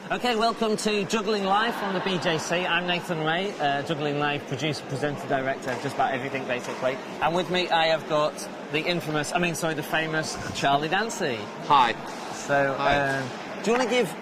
Okay, welcome to Juggling Live from the BJC. I'm Nathan Ray, Juggling Live producer, presenter, director, just about everything basically. And with me I have got the the famous Charlie Dancey. Hi. So, Hi. Do you want to give,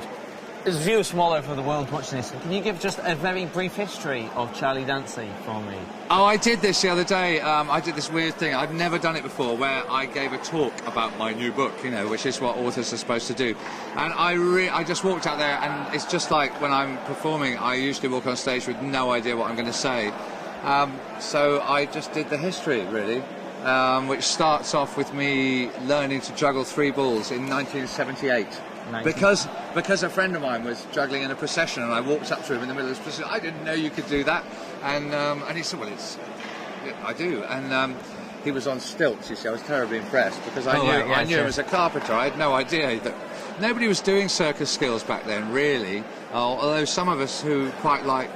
as viewers from all over the world watching this, can you give just a very brief history of Charlie Dancey for me? Oh, I did this the other day. I did this weird thing. I've never done it before, where I gave a talk about my new book, you know, which is what authors are supposed to do. And I just walked out there, and it's just like when I'm performing, I usually walk on stage with no idea what I'm going to say. So I just did the history, really, which starts off with me learning to juggle 3 balls in 1978. Because a friend of mine was juggling in a procession, and I walked up to him in the middle of this procession. I didn't know you could do that, and he said, "Well, I do." And he was on stilts. You see, I was terribly impressed because I knew him as a carpenter. I had no idea that nobody was doing circus skills back then, really. Although some of us who quite like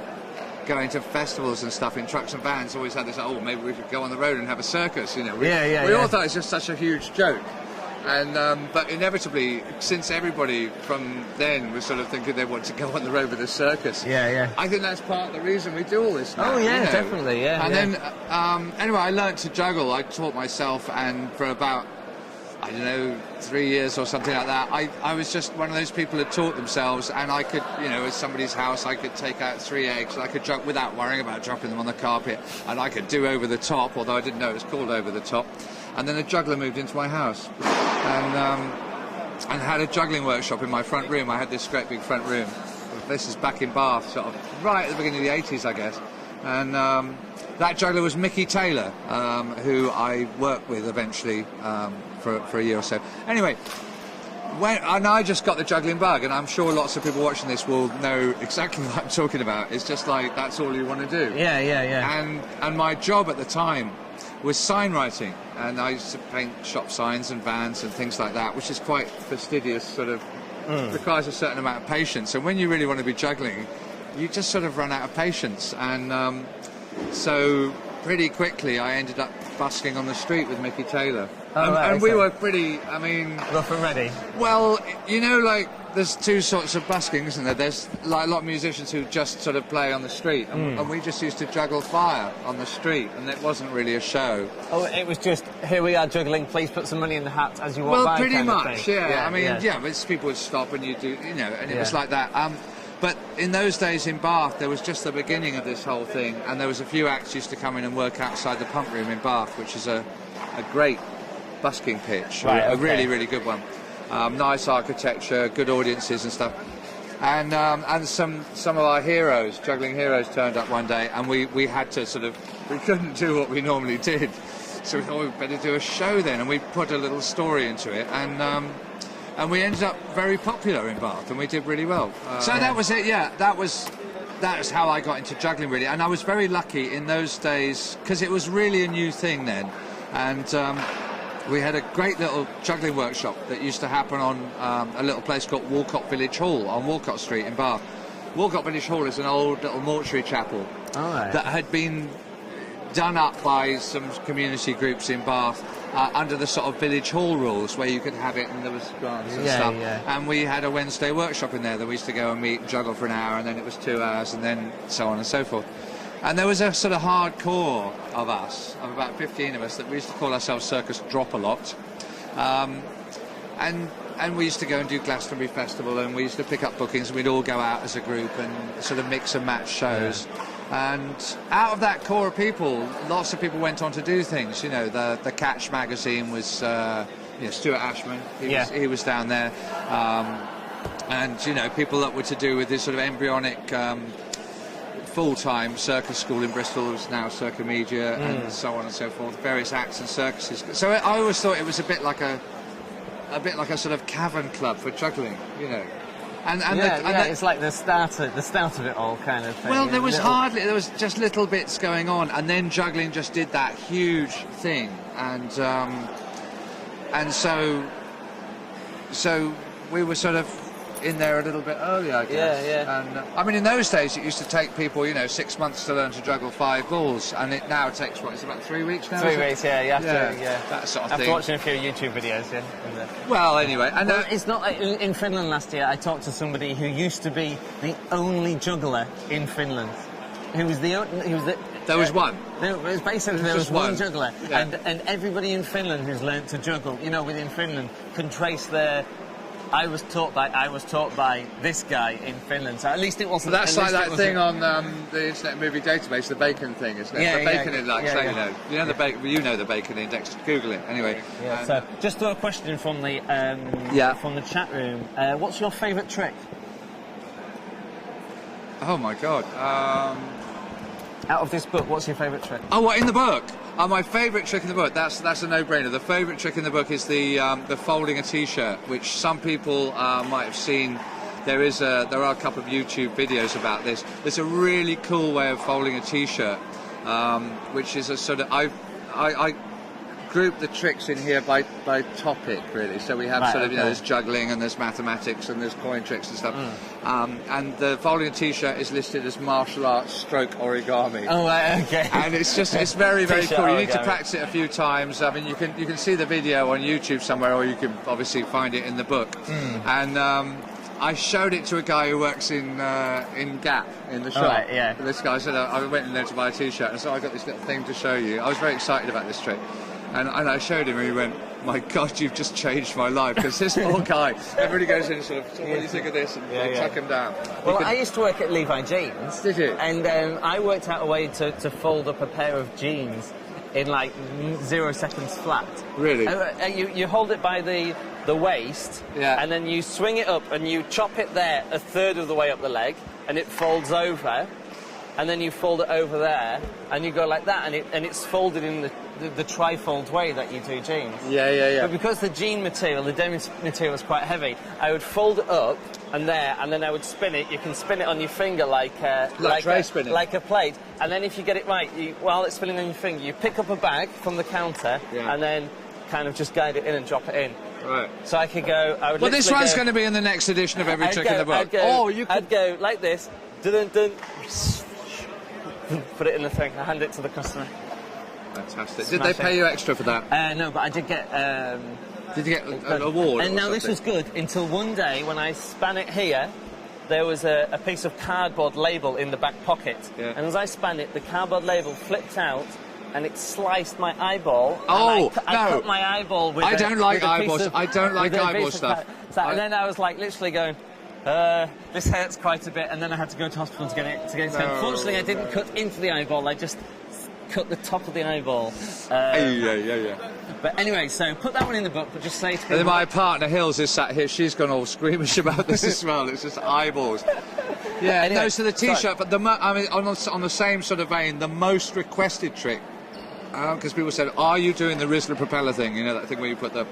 going to festivals and stuff in trucks and vans always had this, "Oh, maybe we could go on the road and have a circus." You know, we all thought it was just such a huge joke. And but inevitably, since everybody from then was sort of thinking they want to go on the road with a circus, I think that's part of the reason we do all this now. Oh yeah, you know? Definitely, yeah. And then anyway, I learnt to juggle. I taught myself, and for about, I don't know, 3 years or something like that, I was just one of those people who taught themselves, and I could, you know, at somebody's house, I could take out 3 eggs, and I could juggle without worrying about dropping them on the carpet, and I could do over the top, although I didn't know it was called over the top. And then a juggler moved into my house, and had a juggling workshop in my front room. I had this great big front room. This is back in Bath, sort of right at the beginning of the 80s, I guess. And that juggler was Mickey Taylor, who I worked with eventually for a year or so. Anyway, and I just got the juggling bug, and I'm sure lots of people watching this will know exactly what I'm talking about. It's just like, that's all you want to do. Yeah. And my job at the time was sign writing, and I used to paint shop signs and vans and things like that, which is quite fastidious, sort of requires a certain amount of patience. And when you really want to be juggling, you just sort of run out of patience. And so pretty quickly I ended up busking on the street with Mickey Taylor. And we were pretty, I mean... rough and ready? Well, you know, like, there's 2 sorts of busking, isn't there? There's like a lot of musicians who just sort of play on the street, and we just used to juggle fire on the street, and it wasn't really a show. Oh, it was just, here we are juggling, please put some money in the hat as you walk by. Well, pretty much, yeah. I mean, but people would stop and you do, you know, and it was like that. But in those days in Bath, there was just the beginning of this whole thing, and there was a few acts used to come in and work outside the pump room in Bath, which is a great busking pitch, a really, really good one. Nice architecture, good audiences and stuff. And some of our heroes, juggling heroes, turned up one day, and we had to sort of, we couldn't do what we normally did. So we thought we'd better do a show then, and we put a little story into it, and we ended up very popular in Bath, and we did really well. So that was it, that's how I got into juggling, really. And I was very lucky in those days, because it was really a new thing then. And we had a great little juggling workshop that used to happen on a little place called Walcott Village Hall on Walcott Street in Bath. Walcott Village Hall is an old little mortuary chapel that had been done up by some community groups in Bath under the sort of village hall rules, where you could have it and there was grants and stuff. And we had a Wednesday workshop in there that we used to go and meet and juggle for an hour, and then it was 2 hours, and then so on and so forth. And there was a sort of hardcore of us, of about 15 of us, that we used to call ourselves Circus Drop-A-Lot. And we used to go and do Glastonbury Festival, and we used to pick up bookings, and we'd all go out as a group and sort of mix and match shows. And out of that core of people, lots of people went on to do things. You know, the Catch magazine was, Stuart Ashman, he was down there. And, you know, people that were to do with this sort of embryonic... full-time circus school in Bristol, was now Circa Media, and so on and so forth, various acts and circuses. So I always thought it was a bit like a sort of cavern club for juggling, you know. And it's like the start of it all, kind of thing. Well, there was just little bits going on, and then juggling just did that huge thing, and so we were sort of in there a little bit early, I guess. Yeah. And I mean, in those days, it used to take people, 6 months to learn to juggle 5 balls, and it now takes it's about 3 weeks now. 3 weeks, yeah. You have to, that sort of after thing. watching a few YouTube videos, yeah. Well, anyway, and it's not like in Finland last year. I talked to somebody who used to be the only juggler in Finland. There was one. It was basically there was one juggler, yeah. and everybody in Finland who's learnt to juggle, within Finland, can trace their. I was taught by this guy in Finland, so at least it wasn't. That's like that thing on the Internet Movie Database, the bacon thing, isn't it? The bacon index, the bacon. You know the bacon index. Google it anyway. Yeah. So just a question from the from the chat room. What's your favourite trick? Oh my God. Out of this book, what's your favourite trick? Oh, what, in the book? My favourite trick in the book, that's a no-brainer. The favourite trick in the book is the folding a T-shirt, which some people might have seen. There are a couple of YouTube videos about this. There's a really cool way of folding a T-shirt, which is a sort of... I group the tricks in here by topic, really. So we have there's juggling and there's mathematics and there's coin tricks and stuff. And the folding a T-shirt is listed as martial arts stroke origami. Oh, right, okay. And it's very, very cool. You need to origami. practice it a few times. I mean, you can see the video on YouTube somewhere, or you can obviously find it in the book. And I showed it to a guy who works in Gap, in the shop. Right, yeah. And this guy said, I went in there to buy a T-shirt, and so I got this little thing to show you. I was very excited about this trick. And I showed him, and he went, "My God, you've just changed my life." Because this poor guy, everybody goes in and sort of, "What do you think of this?" And chuck him down. Well, I used to work at Levi Jeans. Did you? And I worked out a way to fold up a pair of jeans in like 0 seconds flat. Really? You hold it by the waist, and then you swing it up, and you chop it there a third of the way up the leg, and it folds over. And then you fold it over there, and you go like that, and it's folded in the trifold way that you do jeans. Yeah. But because the jean material, the denim material is quite heavy, I would fold it up and then I would spin it. You can spin it on your finger like tray spinning, like a plate. And then if you get it right, while it's spinning on your finger, you pick up a bag from the counter and then kind of just guide it in and drop it in. Right. So I could go. Well, this one's going to be in the next edition of every trick in the book. I'd go like this. Dun dun. Put it in the thing. I hand it to the customer. Fantastic. Did they pay you extra for that? No, but I did get. Did you get an award? And now this was good until one day when I span it here, there was a piece of cardboard label in the back pocket, and as I span it, the cardboard label flipped out. And it sliced my eyeball. Oh, I cut my eyeball with I don't like eyeballs. I don't like eyeball stuff. And then I was like literally going, this hurts quite a bit, and then I had to go to hospital to get it. Unfortunately, I didn't cut into the eyeball. I just cut the top of the eyeball. Yeah. But anyway, so put that one in the book, but just say to him... And then my partner Hills is sat here. She's gone all squeamish about this as well. It's just eyeballs. Yeah. Anyway, no, so the T-shirt, but on the same sort of vein, the most requested trick, because people said, "Are you doing the Rizzler propeller thing? You know that thing where you put the..."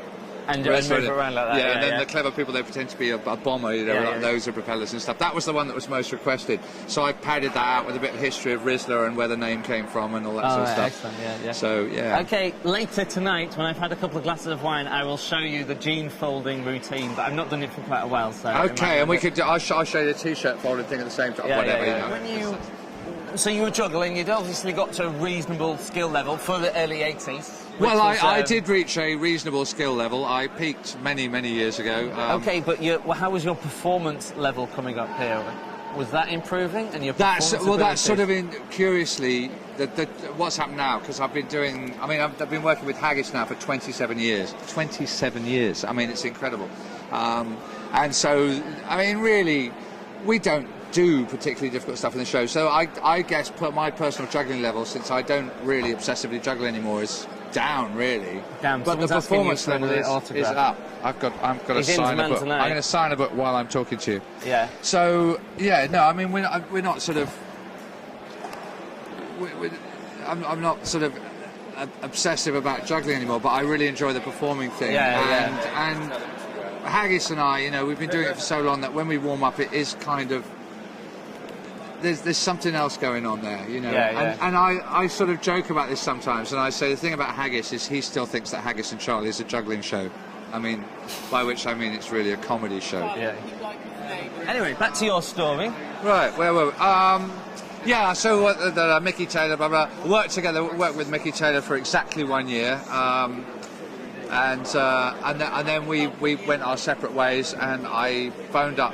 And move around like that. Yeah, and then the clever people, they pretend to be a bomber, like those are propellers and stuff. That was the one that was most requested. So I padded that out with a bit of history of Rizzler and where the name came from and all that sort of stuff. Excellent, yeah. So, yeah. Okay, later tonight, when I've had a couple of glasses of wine, I will show you the jean folding routine, but I've not done it for quite a while, so... Okay, and we could I'll show you the T-shirt folding thing at the same time, whatever. So you were juggling, you'd obviously got to a reasonable skill level for the early 80s. Well, I did reach a reasonable skill level. I peaked many, many years ago. Okay, but how was your performance level coming up here? Was that improving? And that's sort of curiously what's happened now, because I've been working with haggis now for 27 years. 27 years. I mean, it's incredible. And so, I mean, really, we don't do particularly difficult stuff in the show. So I guess my personal juggling level, since I don't really obsessively juggle anymore, is down really. Damn, but the performance level is up. I've got to sign a book. Tonight. I'm going to sign a book while I'm talking to you. Yeah. So no, I mean we're not sort of. I'm not sort of obsessive about juggling anymore, but I really enjoy the performing thing. And Haggis and I, we've been doing it for so long that when we warm up, it is kind of. There's something else going on there, And I sort of joke about this sometimes, and I say the thing about Haggis is he still thinks that Haggis and Charlie is a juggling show. I mean, by which I mean it's really a comedy show. Yeah. Anyway, back to your story. Right, where were we? Yeah, so Mickey Taylor, blah, blah, worked with Mickey Taylor for exactly 1 year. And then we went our separate ways, and I phoned up.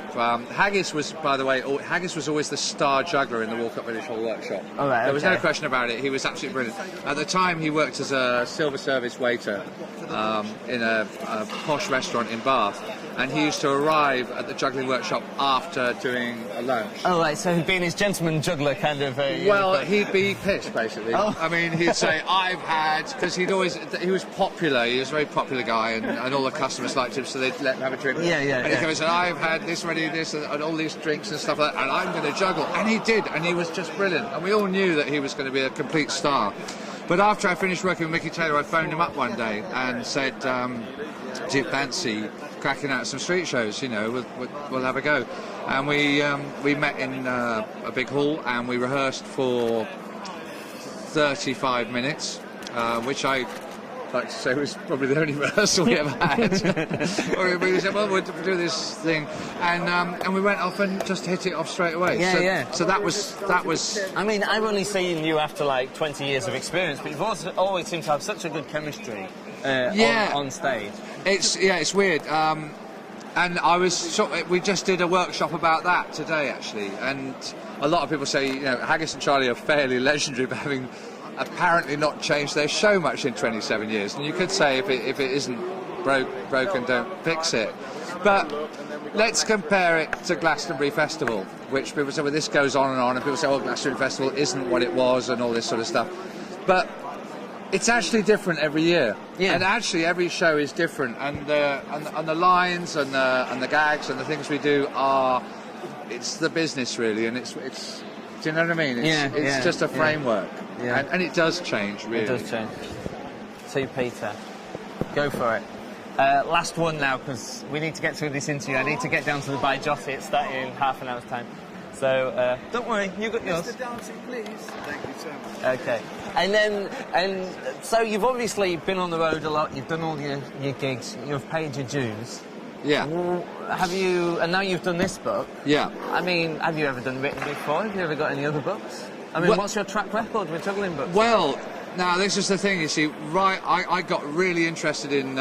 Haggis was, by the way, Haggis was always the star juggler in the Walcott Village Hall workshop. Oh, right, there was no question about it. He was absolutely brilliant. At the time, he worked as a silver service waiter in a posh restaurant in Bath, and he used to arrive at the juggling workshop after doing a lunch. Oh, right, so being his gentleman juggler kind of... well, he'd be pissed, basically. Oh. I mean, he'd say, I've had... Because he was popular, he was a very popular guy, and all the customers liked him, so they'd let him have a drink. Yeah. And he'd come and say, I've had this, and all these drinks and stuff like that, and I'm going to juggle. And he did, and he was just brilliant. And we all knew that he was going to be a complete star. But after I finished working with Mickey Taylor, I phoned him up one day and said, do you fancy cracking out some street shows? You know, we'll have a go. And we met in a big hall, and we rehearsed for 35 minutes, which I like to say was probably the only rehearsal we ever had. We said, well, we'll do this thing, and we went off and just hit it off straight away. So that was. I mean, I've only seen you after like 20 years of experience, but you've also always seemed to have such a good chemistry on stage. It's weird. And we just did a workshop about that today, actually. And a lot of people say, you know, Haggis and Charlie are fairly legendary for having apparently not changed their show much in 27 years. And you could say if it isn't broken, don't fix it. But let's compare it to Glastonbury Festival, which people say, well, this goes on, and people say, oh, Glastonbury Festival isn't what it was, and all this sort of stuff. But it's actually different every year, and actually every show is different, and the lines and the gags and the things we do it's the business really, and it's do you know what I mean? It's just a framework, and it does change really. It does change. So Peter, go for it. Last one now, because we need to get through this interview. I need to get down to the By Jotty. It's starting in half an hour's time. So don't worry, you got yours. Mr. Dancey, please. Thank you so much. Okay. And so you've obviously been on the road a lot. You've done all your gigs. You've paid your dues. Yeah. Have you? And now you've done this book. Yeah. I mean, have you ever done written before? Have you ever got any other books? I mean, what's your track record with juggling books? Well, now this is the thing. You see, I got really interested in.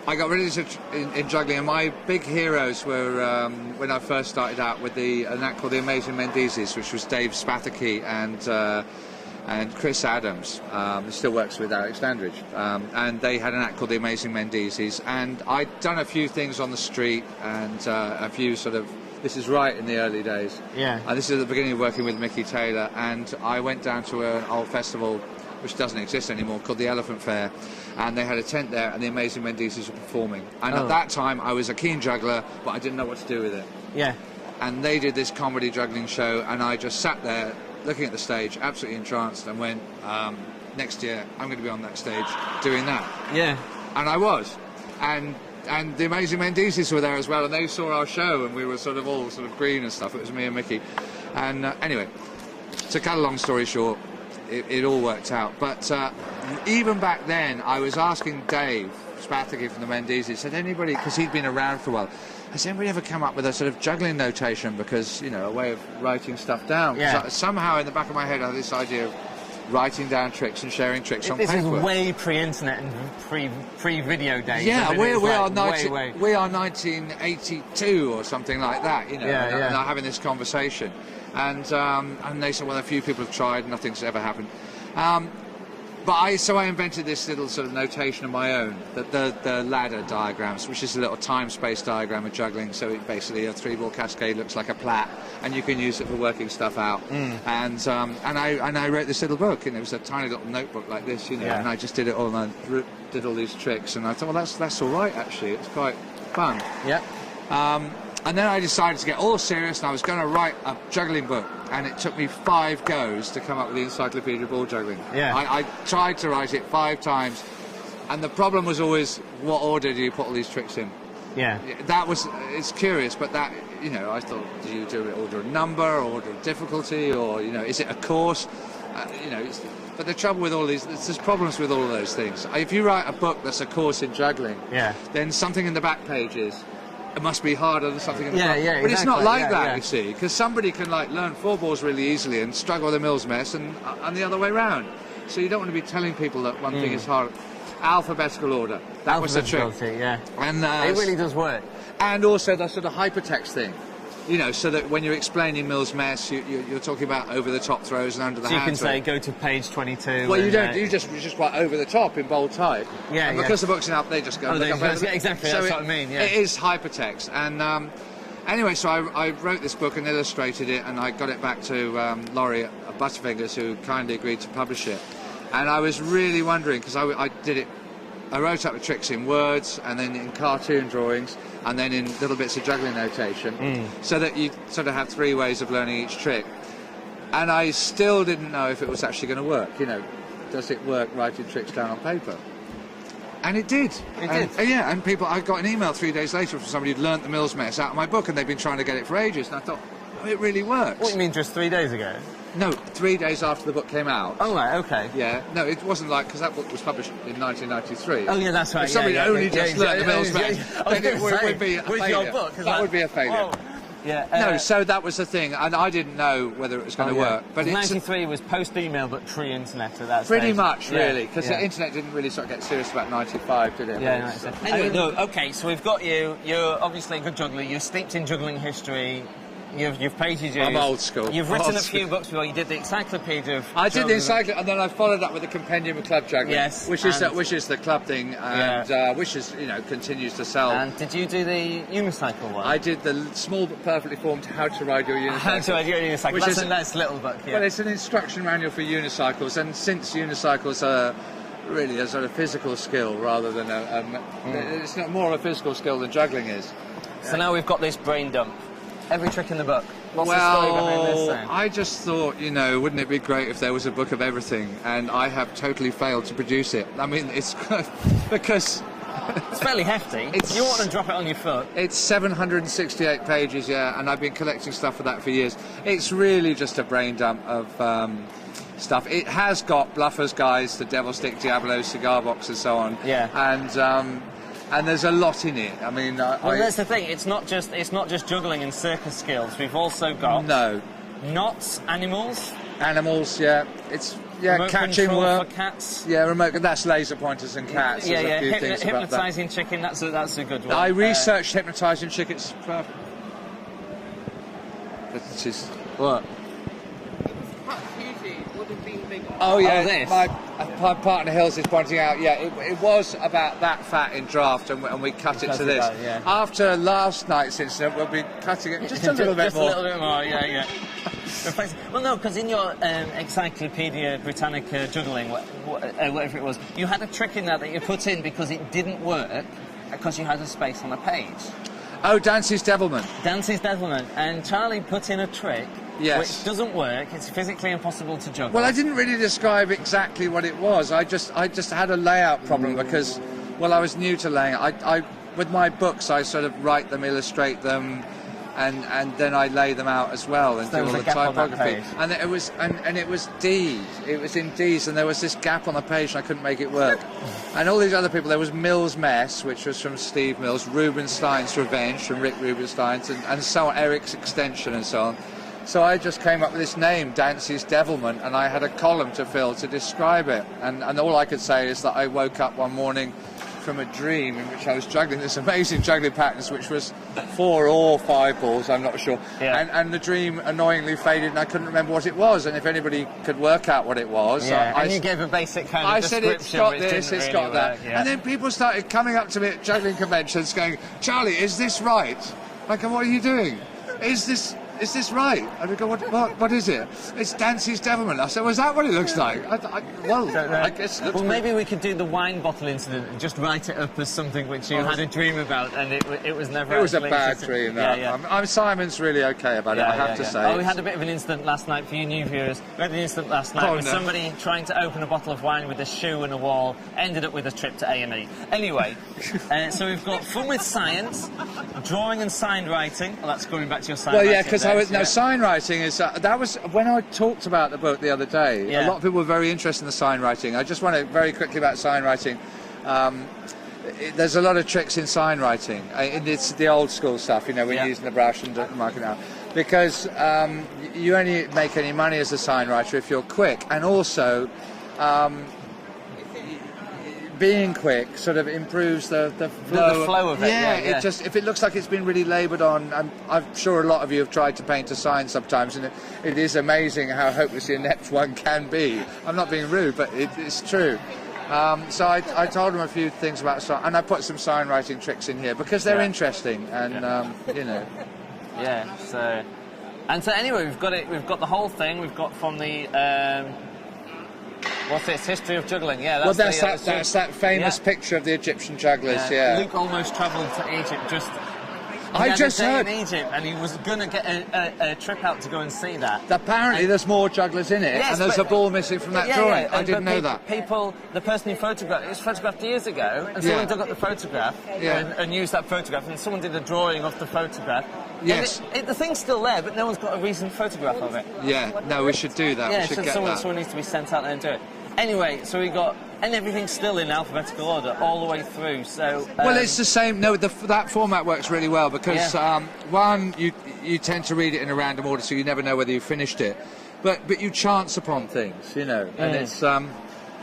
In juggling, and my big heroes were when I first started out with an act called the Amazing Mendizes, which was Dave Spathaki and Chris Adams, who still works with Alex Dandridge, and they had an act called the Amazing Mendizes, and I'd done a few things on the street and a few sort of. This is right in the early days. Yeah. And this is at the beginning of working with Mickey Taylor, and I went down to an old festival which doesn't exist anymore, called the Elephant Fair, and they had a tent there, and the Amazing Mendizes were performing. And at that time, I was a keen juggler, but I didn't know what to do with it. Yeah. And they did this comedy juggling show, and I just sat there, looking at the stage, absolutely entranced, and went, next year, I'm going to be on that stage doing that. Yeah. And I was. And the Amazing Mendizes were there as well, and they saw our show, and we were sort of all sort of green and stuff. It was me and Mickey. And anyway, to cut a long story short, it all worked out. But even back then, I was asking Dave Spathaki from the Mendizes, said anybody, because he'd been around for a while, has anybody ever come up with a sort of juggling notation? Because, you know, a way of writing stuff down. Yeah. Somehow in the back of my head, I had this idea of writing down tricks and sharing tricks on paper. This is way pre-internet and pre-video days. Yeah, we are 1982 or something like that, you know, and having this conversation. And they said, well, a few people have tried, nothing's ever happened. So I invented this little sort of notation of my own, the ladder diagrams, which is a little time-space diagram of juggling. So it basically a three-ball cascade looks like a plait, and you can use it for working stuff out. And I wrote this little book, and it was a tiny little notebook like this, you know. And I just did it all, and I did all these tricks, and I thought, well, that's all right actually. It's quite fun. Yeah. And then I decided to get all serious, and I was going to write a juggling book, and it took me 5 goes to come up with the Encyclopaedia of Ball Juggling. Yeah. I tried to write it 5 times, and the problem was always, what order do you put all these tricks in? Yeah. It's curious, but that, you know, I thought, do you do it order of number, or order of difficulty, or, you know, is it a course? You know, but the trouble with all these, there's problems with all of those things. If you write a book that's a course in juggling, then something in the back pages it must be harder than something in the park. Yeah, but it's not exactly, like that, you see, because somebody can like learn 4 balls really easily and struggle with a Mills mess, and the other way round. So you don't want to be telling people that one thing is hard. Alphabetical order. That was the trick. Yeah. And it really does work. And also the sort of hypertext thing. You know, so that when you're explaining Mills mess, you're talking about over-the-top throws and under the hand. So you can say, go to page 22. Well, you don't. You just quite over the top in bold type. Yeah, and because the book's up, they just go. Exactly. So that's what I mean. Yeah. It is hypertext. And anyway, so I wrote this book and illustrated it, and I got it back to Laurie at Butterfingers, who kindly agreed to publish it. And I was really wondering, because I did it. I wrote up the tricks in words, and then in cartoon drawings, and then in little bits of juggling notation, so that you sort of have 3 ways of learning each trick. And I still didn't know if it was actually going to work. You know, does it work writing tricks down on paper? And it did. And I got an email 3 days later from somebody who'd learnt the Mills mess out of my book, and they'd been trying to get it for ages. And I thought, oh, it really works. What do you mean, just 3 days ago? No, 3 days after the book came out. Oh, right, okay. Yeah, no, it wasn't like, because that book was published in 1993. Oh, yeah, that's right. If somebody only just learnt the Mills mess, then it would be a with failure. your book, that would be a failure. Whoa. Yeah, no, so that was the thing, and I didn't know whether it was going to work. But 93 was post-email, but pre-internet at that pretty stage. much, really, because the internet didn't really sort of get serious about 95, did it? Yeah, anyway, no, okay, so we've got you. You're obviously a good juggler. You're steeped in juggling history. You've paid your dues. I'm old school. You've written a few books before. You did the Encyclopaedia of I did the Encyclopaedia, and then I followed up with the Compendium of Club Juggling. Yes. Which is the club thing, and which is, continues to sell. And did you do the unicycle one? I did the small but perfectly formed How to Ride Your Unicycle. How to Ride Your Unicycle. Which is a nice little book, yeah. Well, it's an instruction manual for unicycles, and since unicycles are really a sort of physical skill rather than it's not more of a physical skill than juggling is. So now we've got this brain dump. Every trick in the book. What's the story behind this then? I just thought, wouldn't it be great if there was a book of everything? And I have totally failed to produce it. I mean, it's because... It's fairly hefty. You want to drop it on your foot. It's 768 pages, yeah, and I've been collecting stuff for that for years. It's really just a brain dump of stuff. It has got Bluffers Guides, the Devil Stick, Diablo, Cigar Box and so on. Yeah. And there's a lot in it. I mean, that's the thing. It's not just juggling and circus skills. We've also got knots, animals. Animals, yeah. It's remote catching work for cats. Yeah, remote. That's laser pointers and cats. Yeah, There's a few things about hypnotising chicken. That's a good one. I researched hypnotising chickens. This is what. Oh yeah, my partner Hills is pointing out. Yeah, it was about that fat in draft, and we cut it to this. After last night's incident, we'll be cutting it just a little bit more. Just a little bit more. Yeah. Well, no, because in your Encyclopaedia Britannica juggling, whatever it was, you had a trick in there that you put in because it didn't work because you had a space on a page. Oh, Dancey's Devilment. Dancey's Devilment, and Charlie put in a trick. Yes. Which doesn't work. It's physically impossible to juggle. Well, I didn't really describe exactly what it was. I just had a layout problem because, I was new to laying. I with my books, I sort of write them, illustrate them, and then I lay them out as well and do all the typography. And it was it was D's. It was in D's, and there was this gap on the page, and I couldn't make it work. And all these other people, there was Mills Mess, which was from Steve Mills, Rubenstein's Revenge from Rick Rubenstein's, and so on, Eric's Extension, and so on. So I just came up with this name, Dancey's Devilment, and I had a column to fill to describe it. And all I could say is that I woke up one morning from a dream in which I was juggling this amazing juggling patterns, which was 4 or 5 balls, I'm not sure. Yeah. And the dream annoyingly faded, and I couldn't remember what it was. And if anybody could work out what it was... and you gave a basic kind of description. I said, it's got this, it's got that. Yeah. And then people started coming up to me at juggling conventions going, Charlie, is this right? I go, what are you doing? Is this right? And I go, what is it? It's Dancey's Devilment. I said, well, is that what it looks like? I guess it looks maybe we could do the wine bottle incident and just write it up as something which you had a dream about, and it was never. It was a bad dream. I'm Simon's really okay about it. I have to say. Oh, we had a bit of an incident last night for you new viewers. We had an incident last night with somebody trying to open a bottle of wine with a shoe and a wall. Ended up with a trip to A&E. Anyway, so we've got fun with science, drawing and sign writing. Well, that's going back to your sign writing. Well, yeah, because sign writing is that was when I talked about the book the other day. A lot of people were very interested in the sign writing. I just want to very quickly about sign writing. there's a lot of tricks in sign writing. It's the old school stuff, you know, we're using the brush and marking out. Because you only make any money as a sign writer if you're quick, and also being quick sort of improves the flow of it. Yeah, it just, if it looks like it's been really laboured on, I'm sure a lot of you have tried to paint a sign sometimes, and it is amazing how hopelessly inept one can be. I'm not being rude, but it's true. So I told them a few things about, and I put some sign writing tricks in here because they're interesting, and you know. Yeah. So anyway, we've got the whole thing. We've got from the. What's this? History of juggling. Yeah, that's that famous picture of the Egyptian jugglers. Yeah. Luke almost travelled to Egypt just. I just heard in Egypt, and he was going to get a trip out to go and see that. Apparently, there's more jugglers in it, and there's a ball missing from that drawing. I didn't know that. The person who photographed it was photographed years ago, and someone dug up the photograph and used that photograph, and someone did a drawing of the photograph. Yes. The thing's still there, but no one's got a recent photograph of it. Yeah. No, we should do that. Yeah, we should get someone that. needs to be sent out there and do it. Anyway, so we got, and everything's still in alphabetical order all the way through. So well, it's the same. No, that format works really well because one, you tend to read it in a random order, so you never know whether you finished it. But you chance upon things, you know, and it's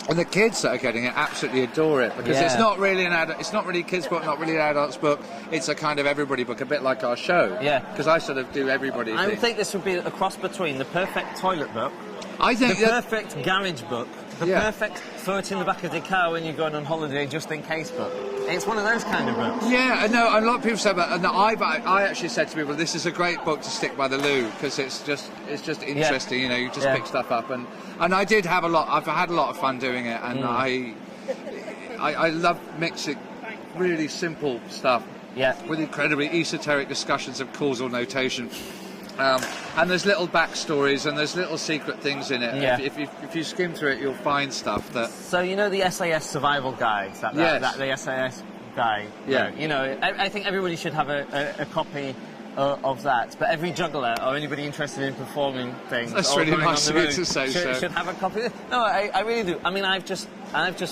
and the kids that are getting it absolutely adore it because it's not really it's not really a kids' book, not really an adult's book. It's a kind of everybody book, a bit like our show. Yeah. Because I sort of do everybody. I would think this would be a cross between the perfect toilet book, I think the perfect garage book, the perfect throw it in the back of the car when you're going on holiday just in case book. It's one of those kind of books. Yeah, I know. A lot of people say that, and I actually said to people, this is a great book to stick by the loo because it's just interesting. You know, you just pick stuff up, and I did have I've had a lot of fun doing it, and I love mixing really simple stuff with incredibly esoteric discussions of causal notation. And there's little backstories and there's little secret things in it. Yeah. If you skim through it, you'll find stuff that. So you know the SAS survival guide, the SAS guide. Yeah. You know, I think everybody should have a copy of that. But every juggler or anybody interested in performing things, that's really nice of you to say. Should have a copy. No, I really do. I mean, I've just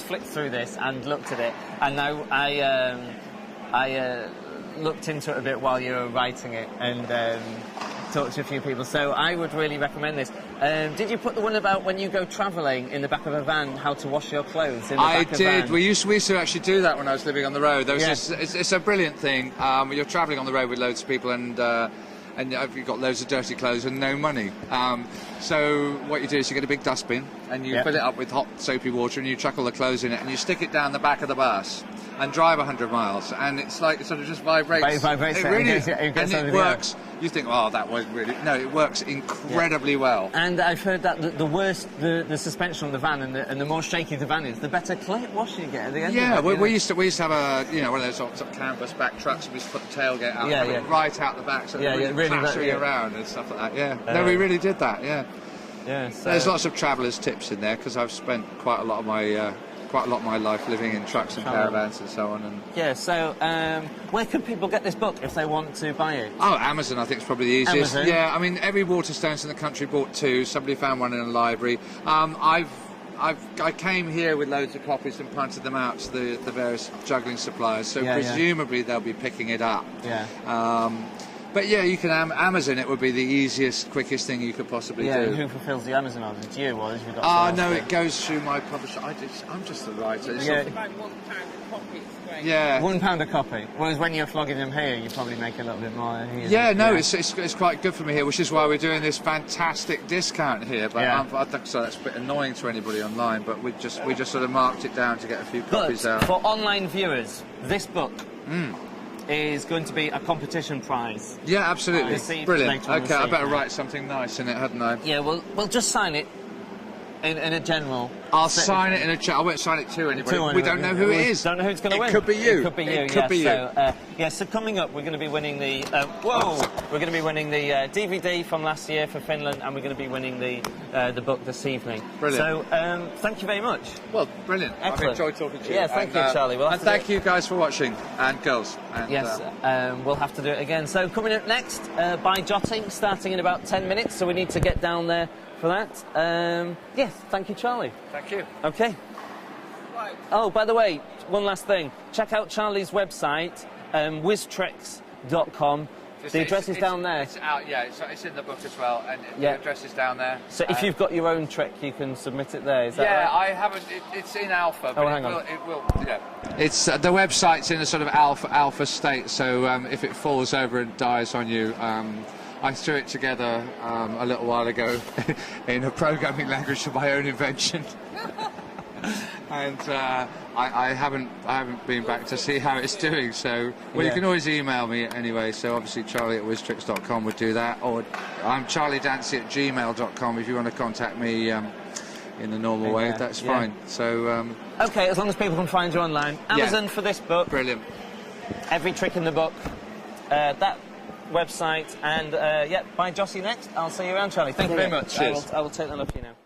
flicked through this and looked at it, and now I looked into it a bit while you were writing it, and. Talked to a few people, so I would really recommend this. Did you put the one about when you go travelling in the back of a van, how to wash your clothes in the back of a van? I did. We used to actually do that when I was living on the road. There was it's a brilliant thing. You're travelling on the road with loads of people, and you've got loads of dirty clothes and no money. So what you do is you get a big dustbin and you fill it up with hot soapy water and you chuck all the clothes in it and you stick it down the back of the bus and drive 100 miles, and it's like it sort of just vibrates. It really and it works. You think, oh, that was really... No, it works incredibly well. And I've heard that the worse the suspension on the van and the more shaky the van is, the better wash you get at the end of it. We used to have one of those sort of canvas back trucks, and we used to put the tailgate out right out the back, so it really clattering around and stuff like that, No, we really did that, Yeah, so there's lots of travellers' tips in there, because I've spent quite a lot of my life living in trucks and caravans and so on. And so where can people get this book if they want to buy it? Oh, Amazon, I think, is probably the easiest. Amazon. Yeah, I mean, every Waterstones in the country bought 2. Somebody found one in a library. I came here with loads of copies and punted them out to the various juggling suppliers, so presumably they'll be picking it up. But you can Amazon. It would be the easiest, quickest thing you could possibly do. And who fulfils the Amazon order? Do you, or have you got? No, it goes through my publisher. I'm just a writer. It's about £1 a copy. It's great. Yeah. £1 a copy. Whereas when you're flogging them here, you probably make a little bit more here. It's quite good for me here, which is why we're doing this fantastic discount here. But I think that's a bit annoying to anybody online. But we just sort of marked it down to get a few copies out. For online viewers, this book. Is going to be a competition prize. Yeah, absolutely. Brilliant. Okay, I better write something nice in it, hadn't I? Yeah, we'll just sign it in a general. I'll sign it in a chat. I won't sign it to anybody. We don't know who it is. Don't know who's going to win. It could be you. It could be you. It could be you. So coming up, we're going to be winning the. We're going to be winning the DVD from last year for Finland, and we're going to be winning the book this evening. Brilliant. So thank you very much. Well, brilliant. Excellent. I've enjoyed talking to you. Yeah, thank you, Charlie. And thank you guys for watching, and girls. And, we'll have to do it again. So coming up next, by jotting, starting in about 10 minutes. So we need to get down there for that. Yes, thank you, Charlie. Thank you. Okay. Right. Oh, by the way, one last thing. Check out Charlie's website, whiztricks.com. The address is down there. It's out, yeah, it's in the book as well, and Yeah. the address is down there. So if you've got your own trick, you can submit it there. Is that Yeah, right? I haven't. It's in alpha, but hang on. it will. Yeah. It's the website's in a sort of alpha state. So if it falls over and dies on you, I threw it together a little while ago in a programming language of my own invention. And I haven't been back to see how it's doing. So you can always email me anyway. So obviously Charlie@whiztricks.com would do that, or I'm charliedancey@gmail.com if you want to contact me in the normal way. That's fine. So okay, as long as people can find you online. Amazon for this book. Brilliant. Every trick in the book. That website, and buy Jossie next. I'll see you around, Charlie. Thank you very much. Cheers. I will take that off you now.